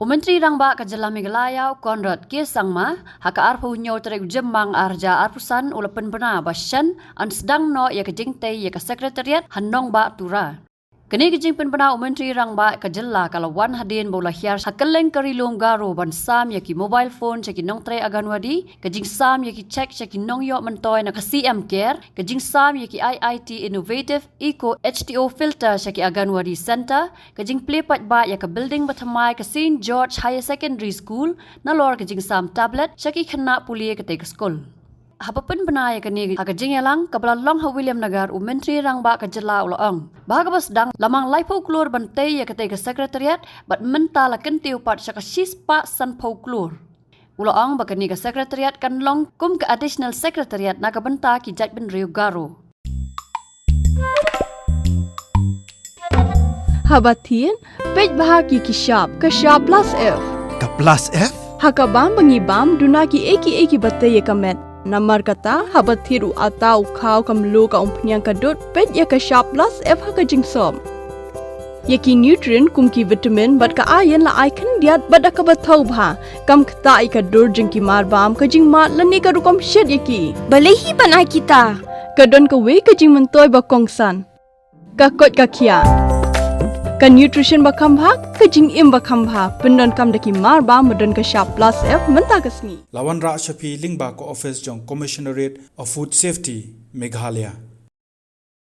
Menteri Rangba Kajala Meghalaya Konrad Kesangma haka arpu nyo terek jemang arja arpusan ula Pynbna basyan an sedang no ya kejingte ya ke Secretariat hanong ba Tura. Kini kejing Pynbna Menteri Rangba Kajala kalawan hadin bola hiar hakeleng kerilung Garo ban sam ya ki mobile phone ceki nong tre aganwadi kejing sam ya ki check ceki nong yo mentoy na ke CM Care kejing sam ya ki IIT Innovative Eco HTO Filter ceki aganwadi Center kejing plepat ba ya ke building batamai ke St George Higher Secondary School na lor kejing sam tablet ceki kena pulie ke tek school. Hapapun benaya kini agajing yalang kabla long ha William Nagar Menteri Rangba Kajala ulang. Bahagabas dang lamang laipo Klur bantai ya ketika Secretariat bat mentala kentiu pat syaka sispa san pau Klur. Ulang bakani ke Secretariat kan long kum ke Additional Secretariat naga benta ki jat ben Rio Garo. Habatin pej bahagi ki shop plus F. Ka plus F? Hakabam bangibam dunaki eki batai ya kamet. Namar kata habat thiru atau kau kamlu ka umpnyang kadut pet ya ka shop plus F haka jingsom. Yaki nutrient kum ki vitamin bat ka iron la icon diat bat ka bathau bha kam kata I ka dur jing ki mar bam ka jing mat lani ka rukom shed yaki. Balehi banai kita. Ka don ka we ka jing mentoy ba kongsan. Ka kot ka kia. Ka nutrition ba khambha ka jing im ba khambha pendon kam daki mar bam modon ka shop plus F menta kasni. Lawan ra shapi lingba ko office jong Commissionerate of Food Safety Meghalaya.